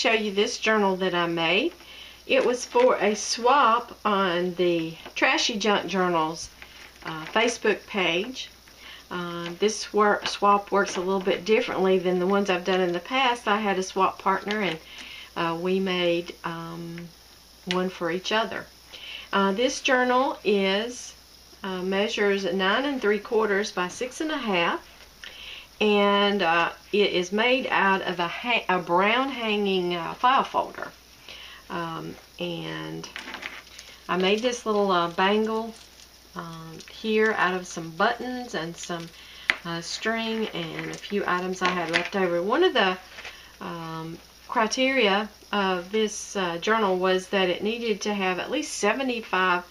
show you this journal that I made. It was for a swap on the Trashy Junk Journals Facebook page. This swap works a little bit differently than the ones I've done in the past. I had a swap partner, and we made one for each other. This journal measures 9 3/4 by 6 1/2, and it is made out of a brown hanging file folder. And I made this little bangle here out of some buttons and some string and a few items I had left over. One of the criteria of this journal was that it needed to have at least 75%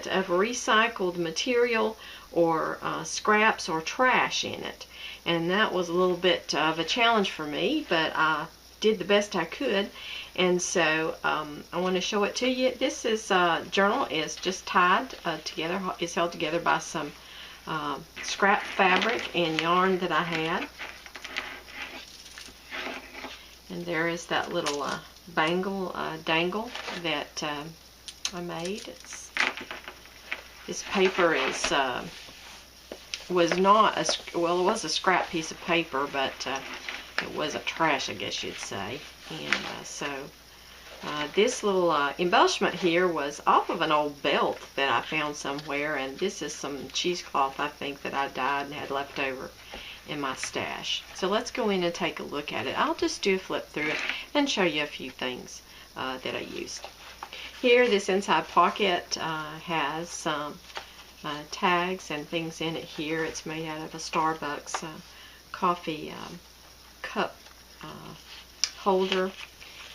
of recycled material or scraps or trash in it, and that was a little bit of a challenge for me, but I did the best I could. And so I want to show it to you. This journal is just tied together. It's held together by some scrap fabric and yarn that I had. And there is that little dangle that I made. This paper was not it was a scrap piece of paper, but it wasn't trash, I guess you'd say. And this little embellishment here was off of an old belt that I found somewhere, and this is some cheesecloth, I think, that I dyed and had left over in my stash. So let's go in and take a look at it. I'll just do a flip through it and show you a few things that I used. Here, this inside pocket has some tags and things in it here. It's made out of a Starbucks coffee cup holder,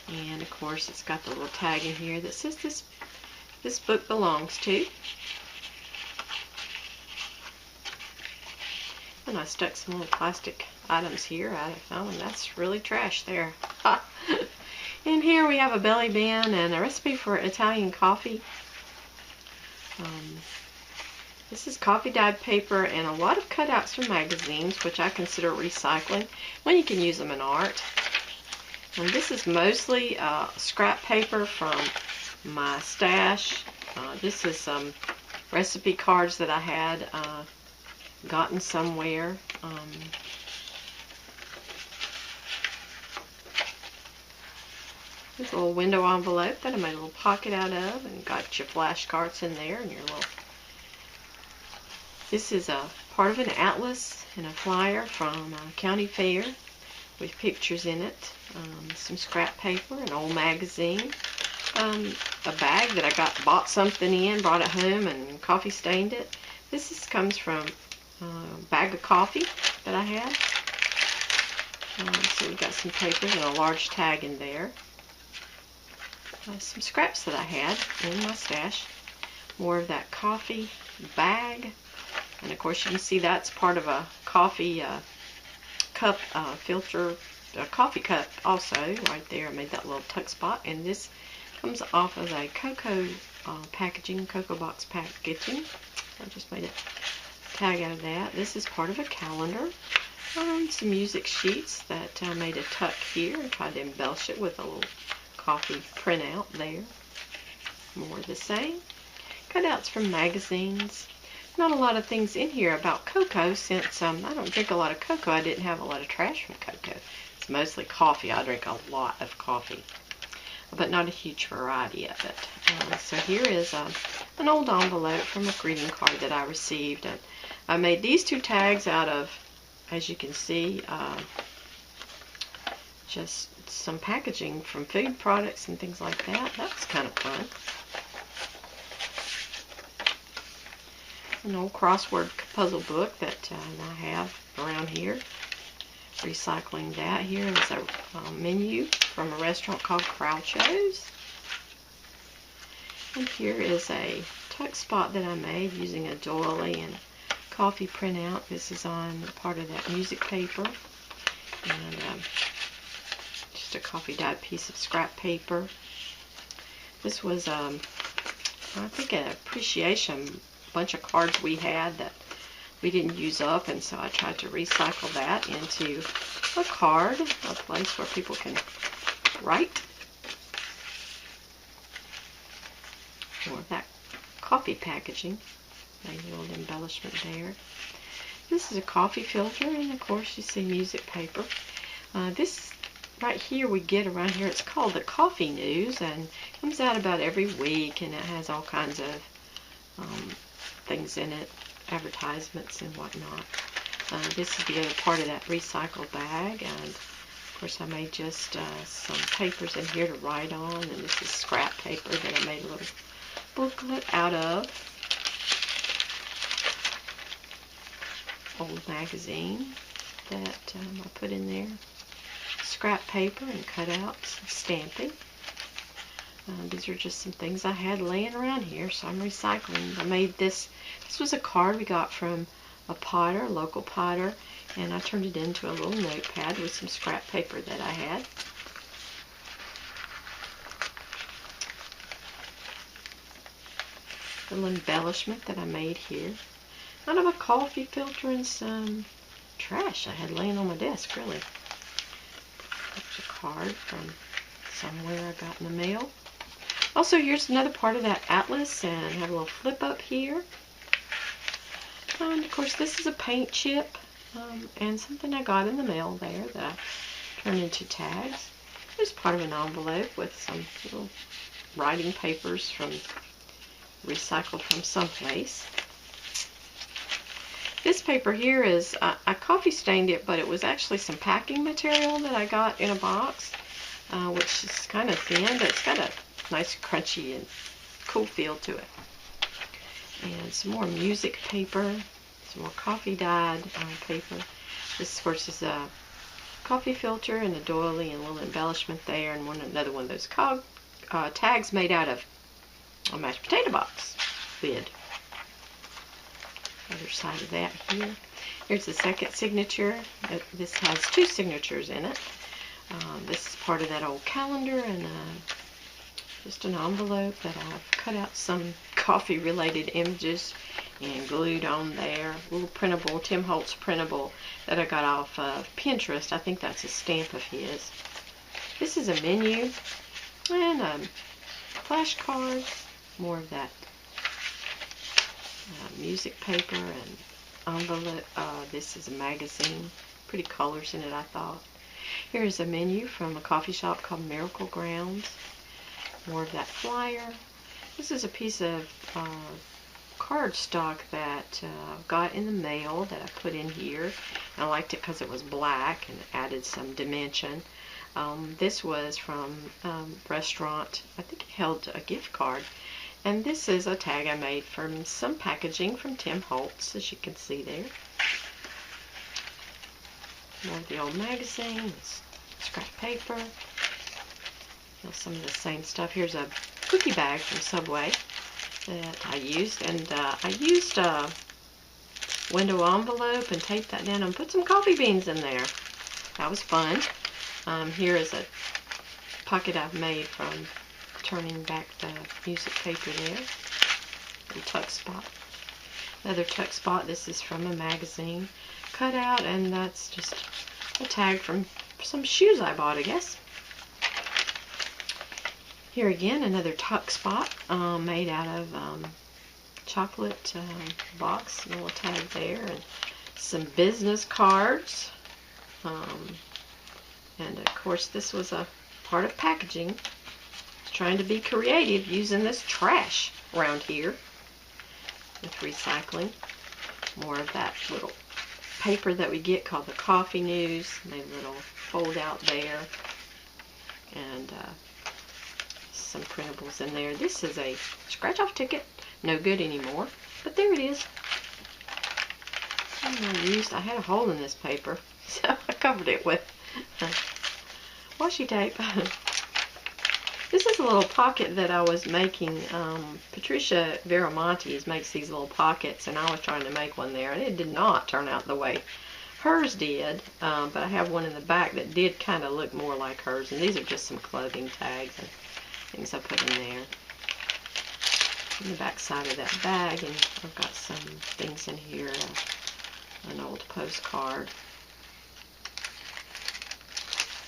and of course it's got the little tag in here that says this book belongs to. And I stuck some little plastic items here. And that's really trash there. And here we have a belly band and a recipe for Italian coffee. This is coffee dyed paper and a lot of cutouts from magazines, which I consider recycling when you can use them in art. And this is mostly scrap paper from my stash. This is some recipe cards that I had gotten somewhere. This little window envelope that I made a little pocket out of, and got your flashcards in there and your little. This is a part of an atlas and a flyer from a county fair with pictures in it. Some scrap paper, an old magazine, a bag that I bought something in, brought it home, and coffee stained it. This comes from a bag of coffee that I had. So we got some papers and a large tag in there. Some scraps that I had in my stash. More of that coffee bag. And of course you can see that's part of a coffee cup filter, a coffee cup also, right there. I made that little tuck spot. And this comes off of a cocoa packaging, cocoa box packaging. I just made a tag out of that. This is part of a calendar. Some music sheets that I made a tuck here and tried to embellish it with a little coffee printout there. More of the same. Cutouts from magazines. Not a lot of things in here about cocoa, since I don't drink a lot of cocoa. I didn't have a lot of trash from cocoa. It's mostly coffee. I drink a lot of coffee, but not a huge variety of it. So here is an old envelope from a greeting card that I received. And I made these two tags out of, as you can see, just some packaging from food products and things like that. That was kind of fun. An old crossword puzzle book that I have around here. Recycling that. Here is a menu from a restaurant called Groucho's. And here is a tuck spot that I made using a doily and coffee printout. This is on part of that music paper. And just a coffee dyed piece of scrap paper. This was, I think, an appreciation bunch of cards we had that we didn't use up, and so I tried to recycle that into a card, a place where people can right. More of that coffee packaging. A little embellishment there. This is a coffee filter, and of course you see music paper. This right here we get around here, it's called the Coffee News, and it comes out about every week, and it has all kinds of things in it, advertisements and whatnot. This is the other part of that recycled bag, and of course I made just some papers in here to write on, and this is scrap paper that I made a little booklet out of. Old magazine that I put in there. Scrap paper and cutouts, stamping. These are just some things I had laying around here, so I'm recycling. I made this. This was a card we got from a potter, a local potter, and I turned it into a little notepad with some scrap paper that I had. A little embellishment that I made here. Out of a coffee filter and some trash I had laying on my desk, really. There's a card from somewhere I got in the mail. Also, here's another part of that atlas, and I have a little flip up here. And of course, this is a paint chip and something I got in the mail there that I turned into tags. There's part of an envelope with some little writing papers from recycled from someplace. This paper here is, I coffee stained it, but it was actually some packing material that I got in a box, which is kind of thin, but it's got a nice crunchy and cool feel to it. And some more music paper, some more coffee dyed paper. This, of course, is a coffee filter and a doily and a little embellishment there, and another one of those tags made out of a mashed potato box lid. Other side of that here. Here's the second signature. This has two signatures in it. This is part of that old calendar, and just an envelope that I've cut out some coffee related images and glued on there. A little printable, Tim Holtz printable that I got off of Pinterest. I think that's a stamp of his. This is a menu and flashcards, more of that music paper and envelope. This is a magazine. Pretty colors in it, I thought. Here's a menu from a coffee shop called Miracle Grounds. More of that flyer. This is a piece of cardstock that I got in the mail that I put in here. I liked it because it was black and added some dimension. This was from a restaurant. I think it held a gift card. And this is a tag I made from some packaging from Tim Holtz, as you can see there. More of the old magazine, scrap paper. Some of the same stuff. Here's a cookie bag from Subway that I used, and I used a window envelope and taped that down and put some coffee beans in there. That was fun. Here is a pocket I've made from turning back the music paper there. Little tuck spot. Another tuck spot. This is from a magazine cutout, and that's just a tag from some shoes I bought, I guess. Here again, another tuck spot made out of chocolate box, a little tag there, and some business cards. And of course, this was a part of packaging. Trying to be creative using this trash around here with recycling. More of that little paper that we get called the Coffee News. Made a little fold out there. And some printables in there. This is a scratch off ticket. No good anymore. But there it is. I had a hole in this paper, so I covered it with washi tape. This is a little pocket that I was making. Patricia Veramontes makes these little pockets, and I was trying to make one there, and it did not turn out the way hers did. But I have one in the back that did kind of look more like hers, and these are just some clothing tags and things I put in there. In the back side of that bag, and I've got some things in here. An old postcard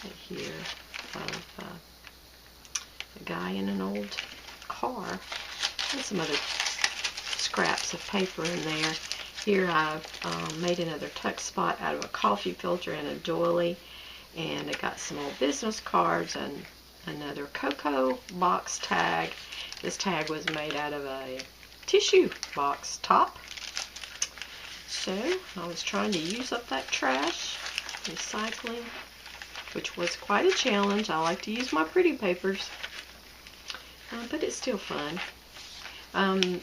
right here of a guy in an old car. And some other scraps of paper in there. Here I've made another tuck spot out of a coffee filter and a doily, and I got some old business cards and another cocoa box tag. This tag was made out of a tissue box top. So I was trying to use up that trash, recycling, which was quite a challenge. I like to use my pretty papers, but it's still fun.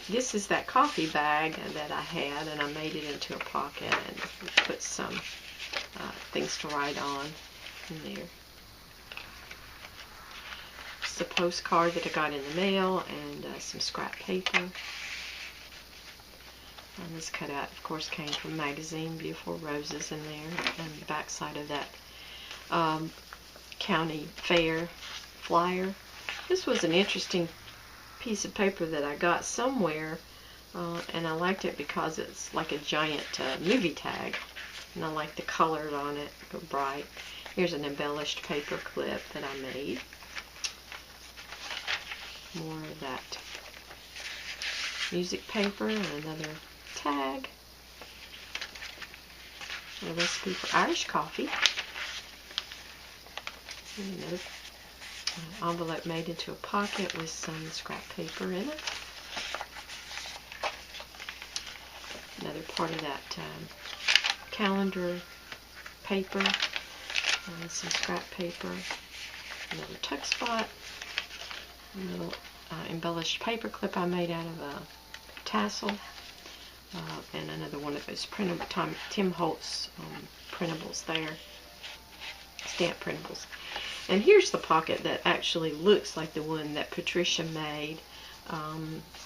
This is that coffee bag that I had, and I made it into a pocket and put some things to write on in there. It's a postcard that I got in the mail, and some scrap paper. And this cutout, of course, came from a magazine, beautiful roses in there, and the back side of that county fair flyer. This was an interesting piece of paper that I got somewhere, and I liked it because it's like a giant movie tag, and I like the colors on it, go bright. Here's an embellished paper clip that I made. More of that music paper and another tag. A recipe for Irish coffee. And another envelope made into a pocket with some scrap paper in it. Another part of that calendar paper, some scrap paper, another tuck spot, a little embellished paper clip I made out of a tassel, and another one of those printable Tim Holtz printables there, stamp printables. And here's the pocket that actually looks like the one that Patricia made,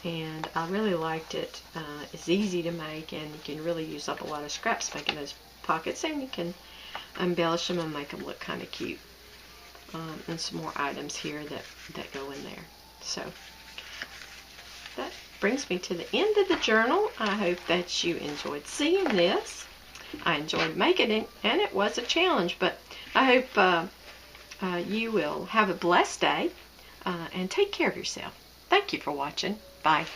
and I really liked it. It's easy to make, and you can really use up a lot of scraps making those pockets, and you can embellish them and make them look kind of cute. And some more items here that go in there. So that brings me to the end of the journal. I hope that you enjoyed seeing this. I enjoyed making it, and it was a challenge, but I hope you will have a blessed day, and take care of yourself. Thank you for watching. Bye.